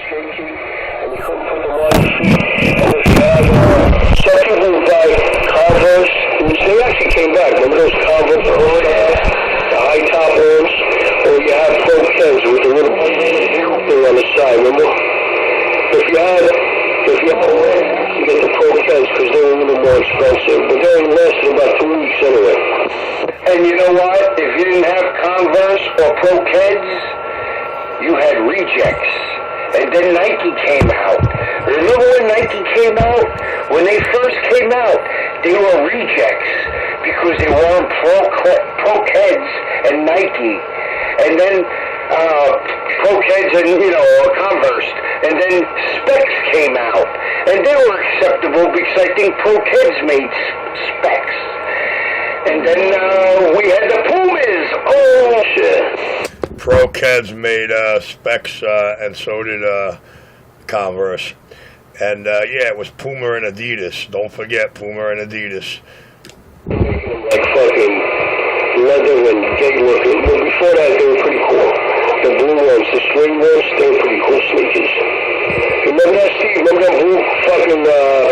shaky, and you couldn't put them on your feet. And if you had some people would buy Converse, which they actually came back. Remember those Converse, the high top ones? Or you have Pro Keds with a little thing on the side, remember? If you had you get the Pro Keds because they were a little more expensive, but they only lasted about 2 weeks anyway. And you know what? If you didn't have Converse or Pro Keds, you had Rejects. And then Nike came out. Remember when Nike came out? When they first came out, they were Rejects because they weren't Pro Keds and Nike. And then Pro Keds and, Converse. And then Specs came out. And they were acceptable because I think Pro Keds made Specs. And then we had the Pumas. Oh, shit. Pro Keds made Specs, and so did Converse. And, yeah, it was Puma and Adidas. Don't forget Puma and Adidas. Like fucking leather and gay looking. But before that, they were pretty cool. The blue ones, the swing ones, they were pretty cool sneakers. Remember that, Steve? Remember that blue fucking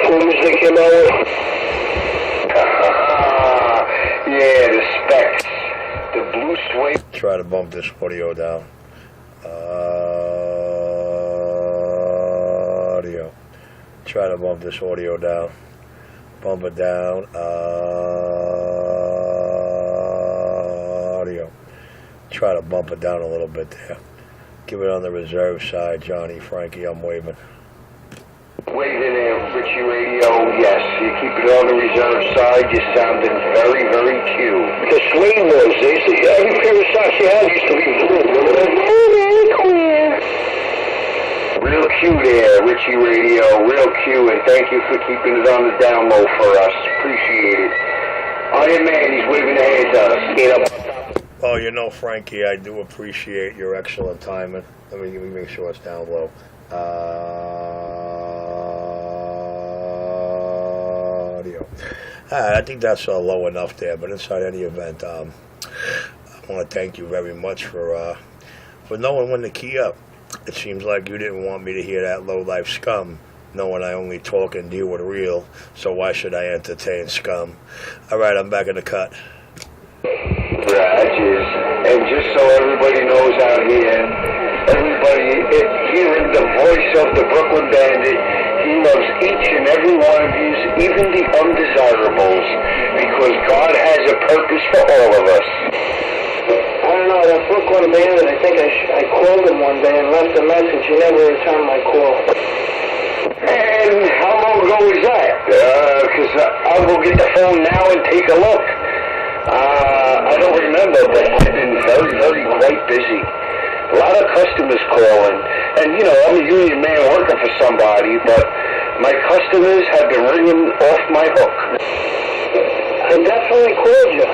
Pumas they came out with? Yeah, the Specs. The blue suede. Try to bump this audio down. Audio. Try to bump this audio down. Bump it down. Audio. Try to bump it down a little bit there. Give it on the reserve side, Johnny, Frankie, I'm waving. Waving there, Richie Radio, yes. You keep it on the reserve side, you're sounding very, very cute. The suede ones, every pair of socks you had used to be blue. Very clear. Real cute there, Richie Radio, real cute, and thank you for keeping it on the down low for us. Appreciate it. Iron Man, he's waving the hands at us. Oh, Frankie, I do appreciate your excellent timing. Let me make sure it's down low. Audio. I think that's low enough there, but inside any event, I want to thank you very much for knowing when to key up. It seems like you didn't want me to hear that low-life scum, knowing I only talk and deal with real, so why should I entertain scum? All right, I'm back in the cut. Rages. And just so everybody knows out here, everybody hearing the voice of the Brooklyn Bandit, he loves each and every one of you, even the undesirables, because God has a purpose for all of us. I don't know, that Brooklyn Bandit, I think I called him one day and left a message. He never returned my call. And how long ago was that? Because I'll go get the phone now and take a look. I don't remember, but I've been very, very quite busy. A lot of customers calling. And, I'm a union man working for somebody, but my customers have been ringing off my hook. I definitely called you.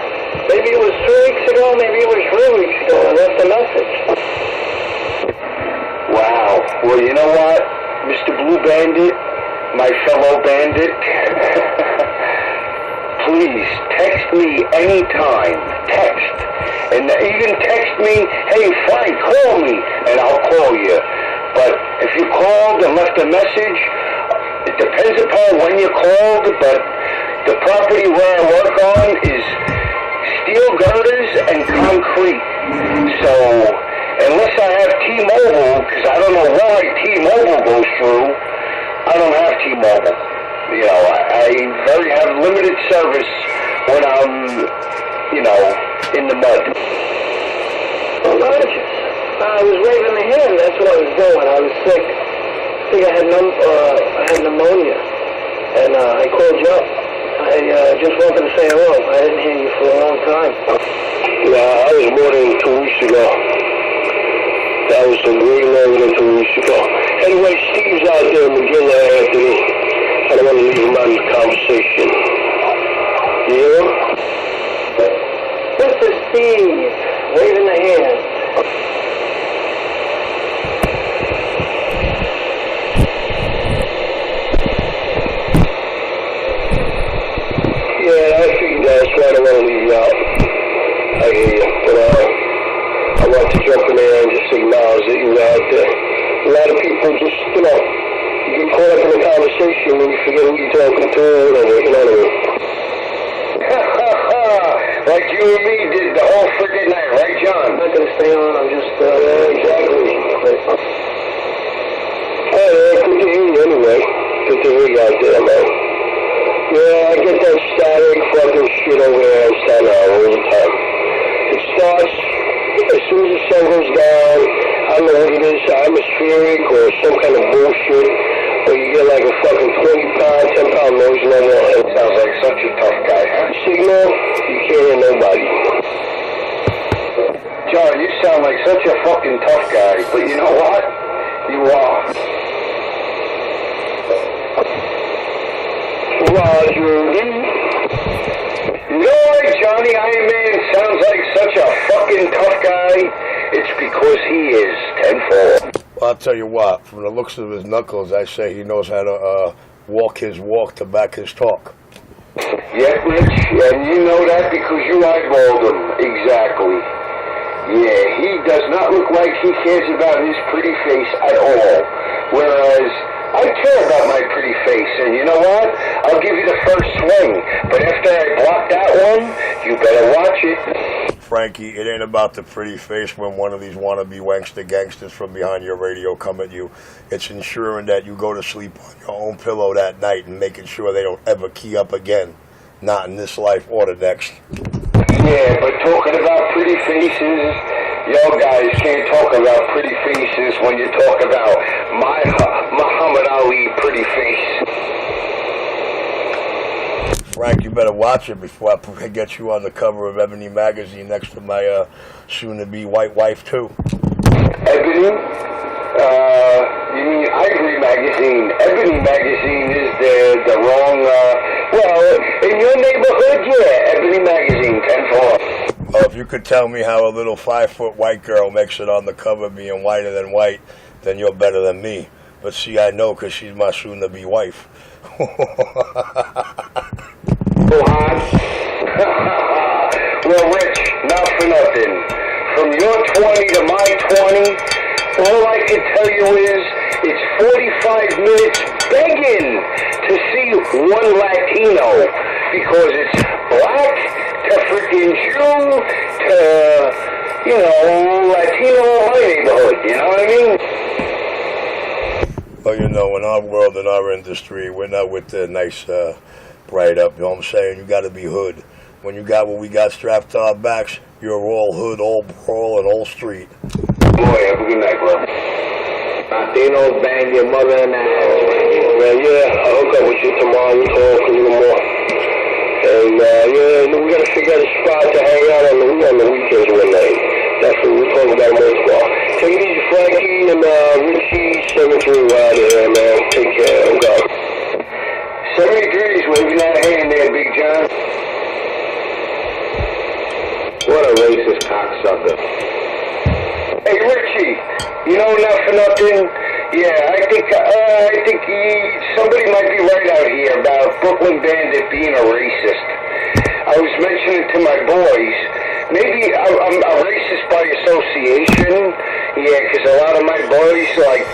Maybe it was 2 weeks ago, maybe it was 3 weeks ago. I left a message. Wow. Well, you know what, Mr. Blue Bandit, my fellow bandit, please text me anytime. Text. And even text me, hey, Frank, call me, and I'll call you. But if you called and left a message, it depends upon when you called, but the property where I work on is steel girders and concrete. So unless I have T-Mobile, because I don't know why T-Mobile goes through, I don't have T-Mobile. I have limited service when I'm, in the mud. Well, I was waving the hand, that's what I was doing. I was sick. I think I had pneumonia, and I called you up. I just wanted to say hello. I didn't hear you for a long time. Yeah, I was more than 2 weeks ago. That was some way longer than 2 weeks ago. Anyway, Steve's out there in McGill, Anthony. I don't want to leave him out of the conversation. You hear him? Mr. Steve, waving the hand. Yeah, I figured that's why I don't want to leave you out. I hear you. But I want to jump in there and just acknowledge that you're out there. A lot of people people just, you know, you get caught up in the conversation and you forget who you're talking to or whatever, you know what I mean? Like you and me did the whole friggin' night, right, John? I'm not going to stay on. I'm just, Exactly. Hey, good to hear you anyway. Good to hear you out there, man. Yeah, I get that static fucking shit over there in Staten Island all the time. It starts as soon as the sun goes down. I don't know what it is, atmospheric or some kind of bullshit. Or you get like a fucking 20-pound, 10-pound noise level. It sounds like such a tough guy, huh? Signal, you can't hear nobody. John, you sound like such a fucking tough guy, but you know what? You are. Roger. You know what, Johnny Iron Man sounds like such a fucking tough guy? It's because he is 10-4. Well, I'll tell you what, from the looks of his knuckles, I say he knows how to walk his walk to back his talk. Yeah, Rich, and you know that because you eyeballed him. Exactly. Yeah, he does not look like he cares about his pretty face at all. Whereas, I care about my pretty face, and you know what? I'll give you the first swing, but after I block that one, you better watch it. Frankie, it ain't about the pretty face when one of these wannabe wankster gangsters from behind your radio come at you. It's ensuring that you go to sleep on your own pillow that night and making sure they don't ever key up again. Not in this life or the next. Yeah, but talking about pretty faces, y'all guys can't talk about pretty faces when you talk about my Muhammad Ali pretty face. Frank, you better watch it before I get you on the cover of Ebony magazine next to my soon-to-be white wife, too. Ebony? You mean Ivory magazine? Ebony magazine is the wrong, well, in your neighborhood, yeah, Ebony magazine, 10-4. Well, if you could tell me how a little 5-foot white girl makes it on the cover being whiter than white, then you're better than me. But see, I know because she's my soon-to-be wife. Well, Rich, not for nothing. From your 20 to my 20, all I can tell you is it's 45 minutes begging to see one Latino because it's black to freaking Jew to, you know, Latino in my neighborhood, you know what I mean? Well, you know, in our world, in our industry, we're not with the nice, bright up, you know what I'm saying? You gotta be hood. When you got what we got strapped to our backs, you're all hood, all brawl, and all street. Boy, have a good night, bro. Latinos bang your mother in the ass. Man, yeah, I'll hook up with you tomorrow. We'll talk a little more. And, yeah, we gotta figure out a spot to hang out on the weekends one night. Definitely, we'll talk about it more tomorrow. Take it easy, Frankie, and, Richie, 73 out of here, man. Take care. I'm going. 73's waving that hand there, Big John. What a racist cocksucker. Hey, Richie, you know, not for nothing. Yeah, I think somebody might be right out here about Brooklyn Bandit being a racist. I was mentioning to my boys, maybe I'm a racist by association. Yeah, because a lot of my boys like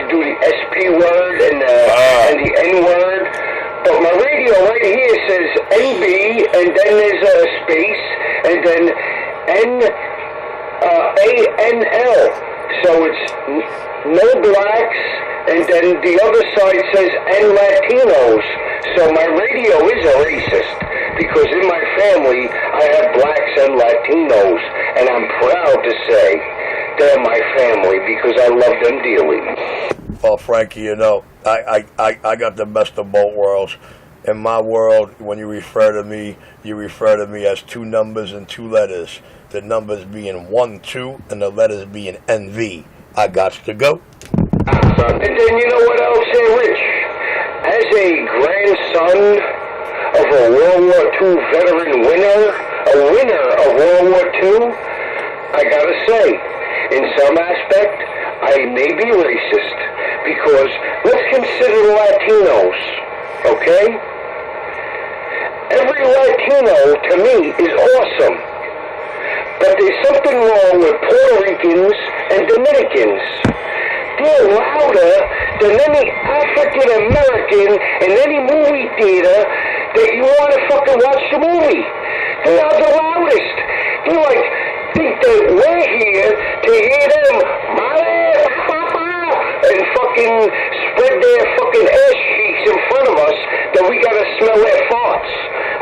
to do the SP word and the N word. But my radio right here says NB, and then there's a space, and then ANL. So it's no blacks, and then the other side says N Latinos. So my radio is a racist, because in my family I have blacks and Latinos, and I'm proud to say they're my family because I love them dearly. Well, Frankie, you know, I got the best of both worlds. In my world, when you refer to me as two numbers and two letters. The numbers being 1, 2, and the letters being NV. I got to go. And then you know what else, Rich? As a grandson of a World War II veteran winner, a winner of World War II, I gotta say, in some aspect, I may be racist, because let's consider the Latinos, okay? Every Latino, to me, is awesome. But there's something wrong with Puerto Ricans and Dominicans. they're louder than any African American in any movie theater that you want to fucking watch the movie. They are the loudest. They like think that we're here to hear them and fucking spread their fucking ass cheeks in front of us that we gotta smell their farts.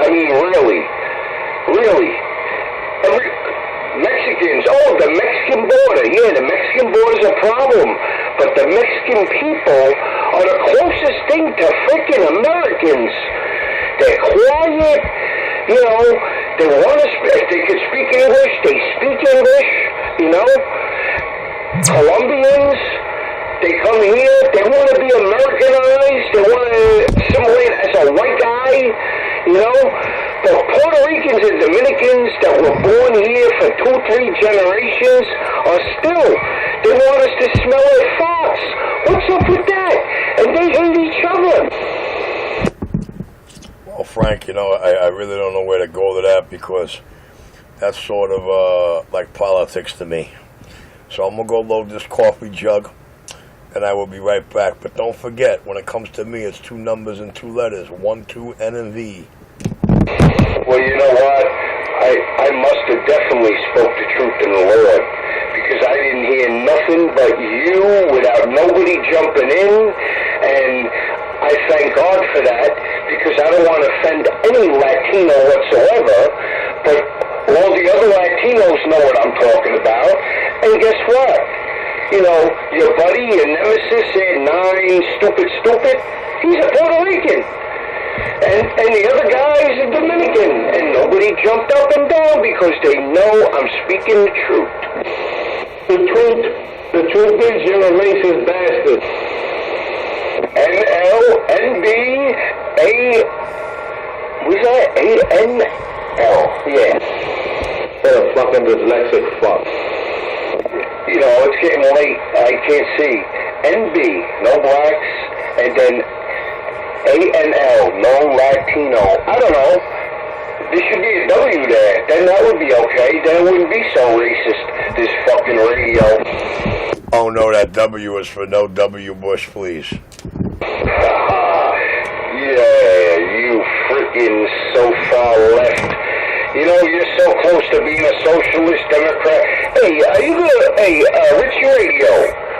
I mean, really. Mexicans, the Mexican border. Yeah, the Mexican border's a problem. But the Mexican people are the closest thing to freaking Americans. They're quiet, you know, they want to, if they can speak English, they speak English, you know. Colombians, they come here, they want to be Americanized, they want to assimilate as a white guy, you know. But Puerto Ricans and Dominicans that were born here for 2-3 generations are still, they want us to smell their farts. What's up with that? And they hate each other. Well, Frank, you know, I really don't know where to go to that because that's sort of like politics to me. So I'm going to go load this coffee jug and I will be right back. But don't forget, when it comes to me, it's 2 numbers and 2 letters, 1, 2, N and V. Well, you know what? I must have definitely spoke the truth in the Lord, because I didn't hear nothing but you without nobody jumping in, and I thank God for that, because I don't want to offend any Latino whatsoever, but all the other Latinos know what I'm talking about, and guess what? You know, your buddy, your nemesis, said 9 stupid, he's a Puerto Rican. And the other guy is a Dominican, and nobody jumped up and down because they know I'm speaking the truth. The truth is you're a racist bastard. Was that A-N-L? Yeah. What a fucking dyslexic fuck. You know, it's getting late, I can't see. NB, no blacks, and then A-N-L, no Latino. I don't know. There should be a W there. Then that would be okay. Then it wouldn't be so racist, this fucking radio. Oh no, that W is for no W. Bush, please. Yeah, you freaking so far left. You know, you're so close to being a socialist Democrat. Hey, are you gonna, Rich Radio,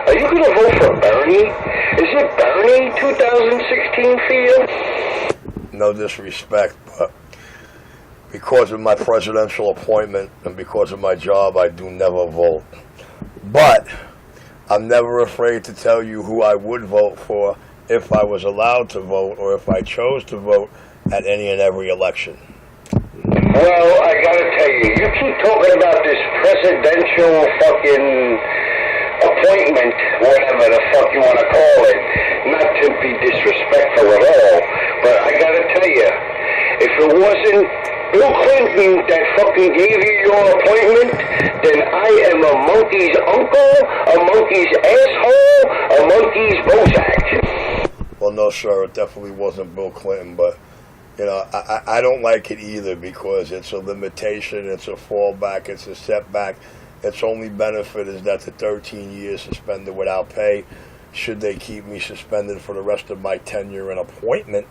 are you gonna vote for Bernie? Is it Bernie 2016 for you? No disrespect, but because of my presidential appointment and because of my job, I do never vote. But I'm never afraid to tell you who I would vote for if I was allowed to vote or if I chose to vote at any and every election. Well, I gotta tell you, you keep talking about this presidential fucking appointment, whatever the fuck you want to call it, not to be disrespectful at all, but I gotta tell you, if it wasn't Bill Clinton that fucking gave you your appointment, then I am a monkey's uncle, a monkey's asshole, a monkey's Bozak. Well, no, sir, it definitely wasn't Bill Clinton, but you know, I don't like it either because it's a limitation, it's a fallback, it's a setback. Its only benefit is that the 13 years suspended without pay, should they keep me suspended for the rest of my tenure and appointment,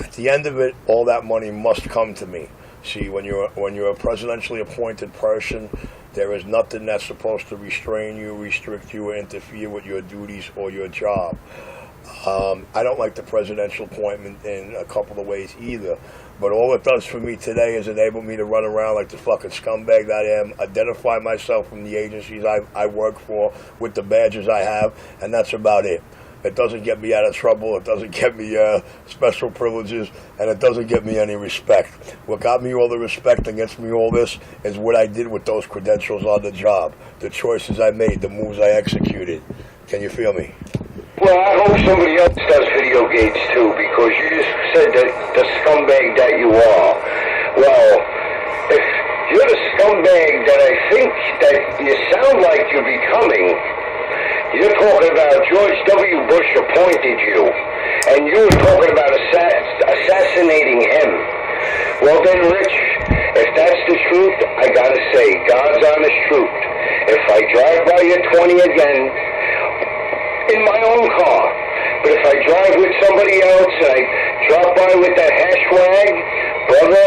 at the end of it, all that money must come to me. See, when you're a presidentially appointed person, there is nothing that's supposed to restrain you, restrict you, or interfere with your duties or your job. I don't like the presidential appointment in a couple of ways either, but all it does for me today is enable me to run around like the fucking scumbag that I am, identify myself from the agencies I work for with the badges I have, and that's about it. It doesn't get me out of trouble, it doesn't get me special privileges, and it doesn't get me any respect. What got me all the respect and gets me all this is what I did with those credentials on the job, the choices I made, the moves I executed. Can you feel me? Well, I hope somebody else does video games too, because you just said that the scumbag that you are. Well, if you're the scumbag that I think that you sound like you're becoming, you're talking about George W. Bush appointed you, and you were talking about assassinating him. Well then, Rich, if that's the truth, I gotta say, God's honest truth. If I drive by your 20 again, in my own car. But if I drive with somebody else and I drop by with that hash wag, brother,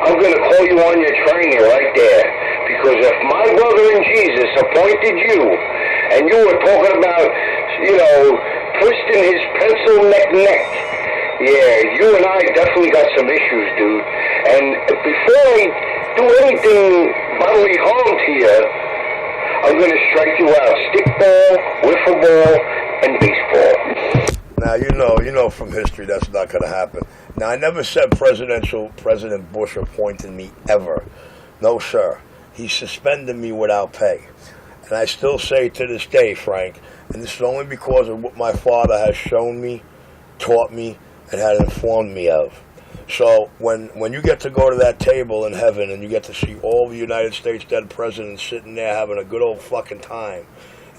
I'm going to call you on your training right there. Because if my brother in Jesus appointed you, and you were talking about, twisting his pencil neck, yeah, you and I definitely got some issues, dude. And before I do anything bodily harm to you, I'm going to strike you out. Stickball, wiffle ball, and baseball. Now, you know from history that's not going to happen. Now, I never said President Bush appointed me ever. No, sir. He suspended me without pay. And I still say to this day, Frank, and this is only because of what my father has shown me, taught me, and had informed me of. So when you get to go to that table in heaven and you get to see all the United States dead presidents sitting there having a good old fucking time,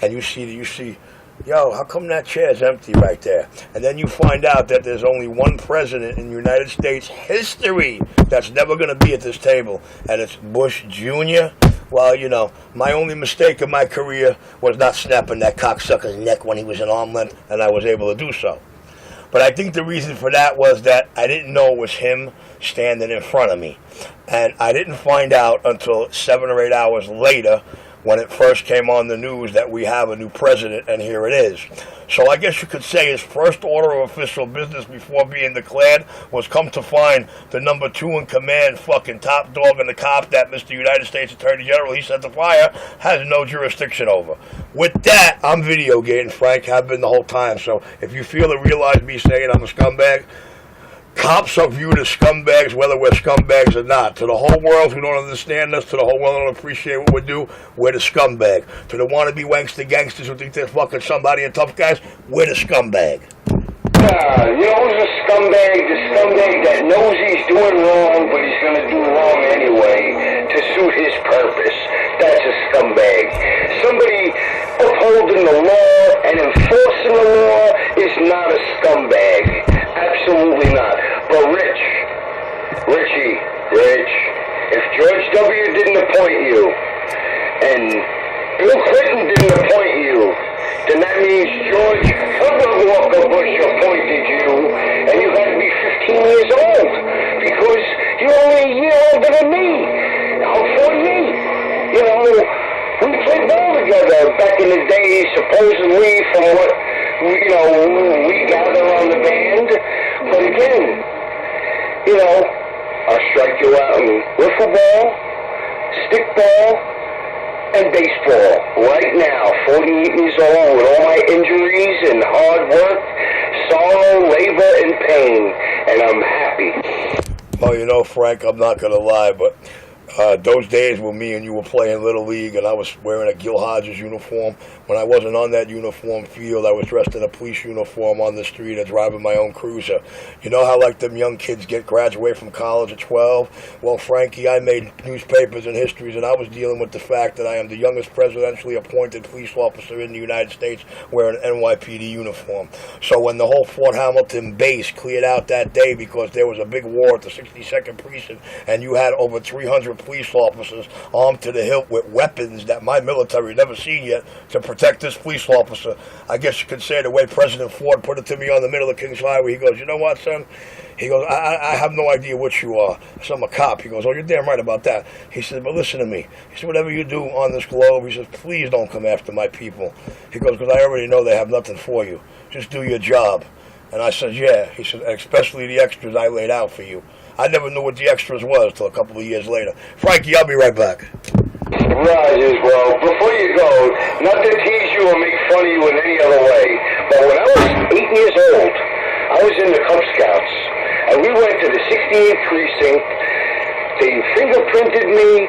and you see, yo, how come that chair's empty right there? And then you find out that there's only one president in United States history that's never going to be at this table, and it's Bush Jr. Well, my only mistake in my career was not snapping that cocksucker's neck when he was in arm length, and I was able to do so. But I think the reason for that was that I didn't know it was him standing in front of me. And I didn't find out until 7 or 8 hours later when it first came on the news that we have a new president, and here it is. So I guess you could say his first order of official business before being declared was come to find the number 2 in command, fucking top dog in the cop that Mr. United States Attorney General he set to fire has no jurisdiction over. With that, I'm video gating, Frank, have been the whole time. So if you feel to realize me saying I'm a scumbag, cops are viewed as scumbags whether we're scumbags or not. To the whole world who don't understand us, to the whole world who don't appreciate what we do, we're the scumbag. To the wannabe wankster gangsters who think they're fucking somebody and tough guys, we're the scumbag. Who's a scumbag? The scumbag that knows he's doing wrong, but he's going to do wrong anyway to suit his purpose. That's a scumbag. Somebody upholding the law and enforcing the law is not a scumbag. Absolutely not. But Rich, if George W. didn't appoint you, and Bill Clinton didn't appoint you, then that means George Herbert Walker Bush appointed you, and you had to be 15 years old, because you're only a year older than me. I'm 48. We played ball together back in the day, supposedly, from what, we gather on the band. But again, I'll strike you out in wiffle ball, stickball, and baseball. Right now, 48 years old, with all my injuries and hard work, sorrow, labor, and pain, and I'm happy. Well, Frank, I'm not going to lie, but those days when me and you were playing Little League and I was wearing a Gil Hodges uniform, when I wasn't on that uniform field, I was dressed in a police uniform on the street and driving my own cruiser. You know how like them young kids graduate from college at 12? Well, Frankie, I made newspapers and histories, and I was dealing with the fact that I am the youngest presidentially appointed police officer in the United States wearing an NYPD uniform. So when the whole Fort Hamilton base cleared out that day because there was a big war at the 62nd Precinct and you had over 300 police officers armed to the hilt with weapons that my military never seen yet to protect this police officer, I guess you could say the way President Ford put it to me on the middle of Kings Highway, he goes, you know what, son? He goes, I have no idea what you are. So I'm a cop. He goes, oh, you're damn right about that. He said, but listen to me. He said, whatever you do on this globe, he says, please don't come after my people. He goes, because I already know they have nothing for you. Just do your job. And I said, yeah. He said, especially the extras I laid out for you. I never knew what the extras was till a couple of years later. Frankie, I'll be right back. Rogers, well, before you go, not to tease you or make fun of you in any other way, but when I was 8 years old, I was in the Cub Scouts, and we went to the 68th Precinct. They fingerprinted me.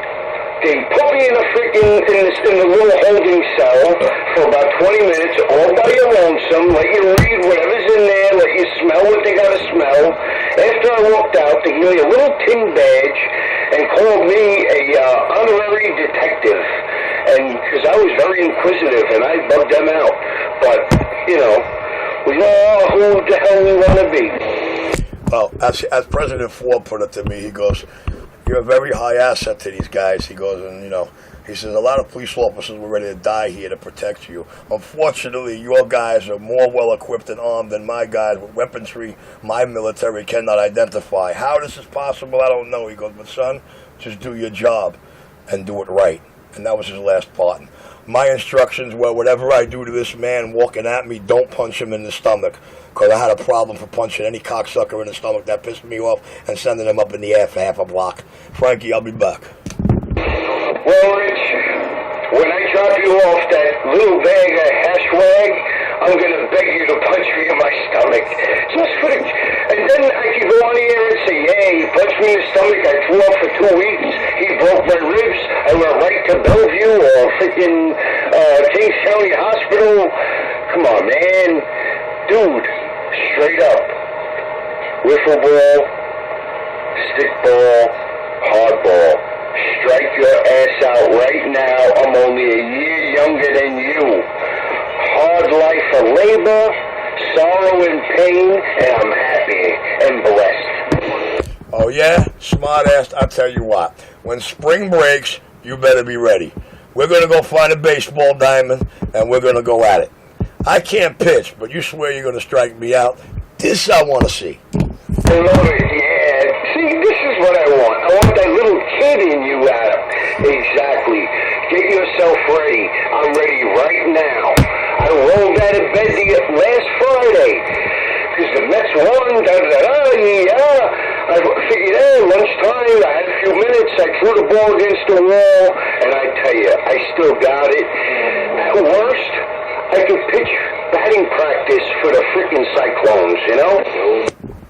They put me in the little holding cell for about 20 minutes, all by your lonesome, let you read whatever's in there, let you smell what they gotta smell. After I walked out, they gave me a little tin badge and called me a honorary detective. And because I was very inquisitive and I bugged them out. But, we are who the hell we want to be. Well, as President Ford put it to me, he goes, you're a very high asset to these guys. He goes, and he says a lot of police officers were ready to die here to protect you. Unfortunately, your guys are more well equipped and armed than my guys with weaponry my military cannot identify. How this is possible, I don't know. He goes, but son, just do your job and do it right. And that was his last part. My instructions were, whatever I do to this man walking at me, don't punch him in the stomach. Because I had a problem for punching any cocksucker in the stomach. That pissed me off, and sending him up in the air for half a block. Frankie, I'll be back. Well, Rich, when I drop you off that little bag of hash wag, I'm going to beg you to punch me in my stomach. Just for the... And then I can go on the air and say, yeah, he punched me in the stomach, I threw up for 2 weeks, he broke my ribs, I went right to Bellevue or freaking Kings County Hospital. Come on, man. Dude, straight up. Wiffle ball, stick ball, hard ball. Strike your ass out right now. I'm only a year younger than you. Hard life of labor, sorrow and pain, and I'm happy and blessed. Oh yeah? Smart ass. I'll tell you what. When spring breaks, you better be ready. We're going to go find a baseball diamond, and we're going to go at it. I can't pitch, but you swear you're going to strike me out? This I want to see. I love it, yeah. See, this is what I want. I want that little kid in you, Adam. Exactly. Get yourself ready. I'm ready right now. I rolled out of bed last Friday. Because the Mets won, yeah. I figured, hey, lunchtime, I had a few minutes, I threw the ball against the wall, and I tell you, I still got it. At worst, I could pitch batting practice for the freaking Cyclones, you know?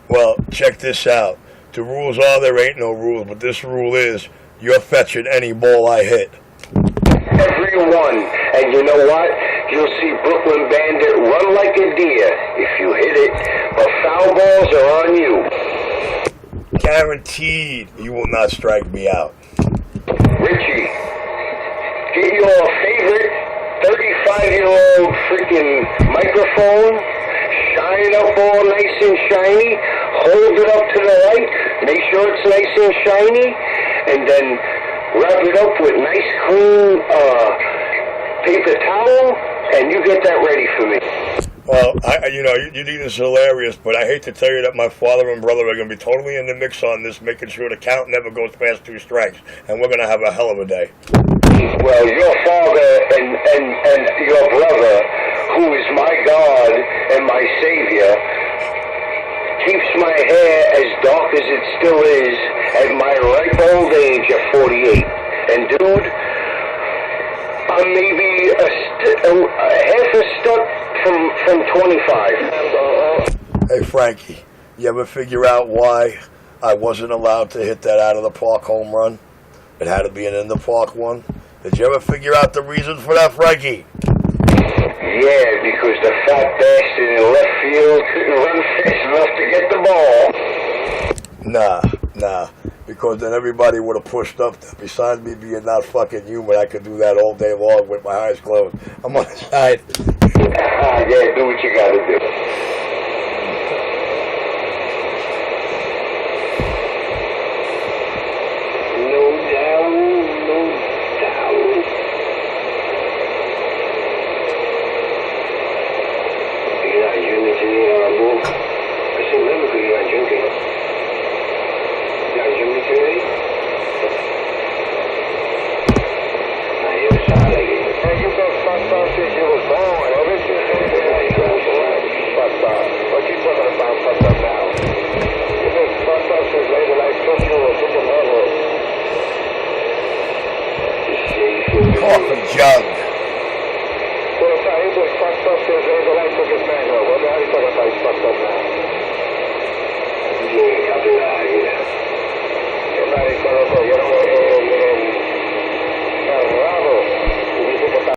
Well, check this out. The rules are there ain't no rules, but this rule is you're fetching any ball I hit. Every one. And you know what? You'll see Brooklyn Bandit run like a deer if you hit it, but foul balls are on you. Guaranteed you will not strike me out. Richie, get your favorite 35-year-old freaking microphone, shine up all nice and shiny, hold it up to the light, make sure it's nice and shiny, and then wrap it up with nice clean paper towel, and you get that ready for me. Well, you think this is hilarious, but I hate to tell you that my father and brother are going to be totally in the mix on this, making sure the count never goes past 2 strikes, and we're going to have a hell of a day. Well, your father and your brother, who is my God and my Savior, keeps my hair as dark as it still is at my ripe old age of 48. And dude, I'm maybe a half a step from 25. Hey, Frankie, you ever figure out why I wasn't allowed to hit that out-of-the-park home run? It had to be an in-the-park one. Did you ever figure out the reason for that, Frankie? Yeah, because the fat bastard in left field couldn't run fast enough to get the ball. Nah. Because then everybody would have pushed up. Besides me being not fucking human, I could do that all day long with my eyes closed. I'm on the side. Yeah, do what you gotta do. No doubt. You're not drinking today, bro? I said, remember, you're not drinking. You're not drinking today? Nah, you sound like it. Hey, you got fucked up since you was born, haven't you? Fucked up. What you talking about fucked up now? You been fucked up since later life took you a freaking level. Coffee jug. Well, he was fucked up since later life took his man. What the hell are you talking about? He's fucked up now. Yeah, copy that.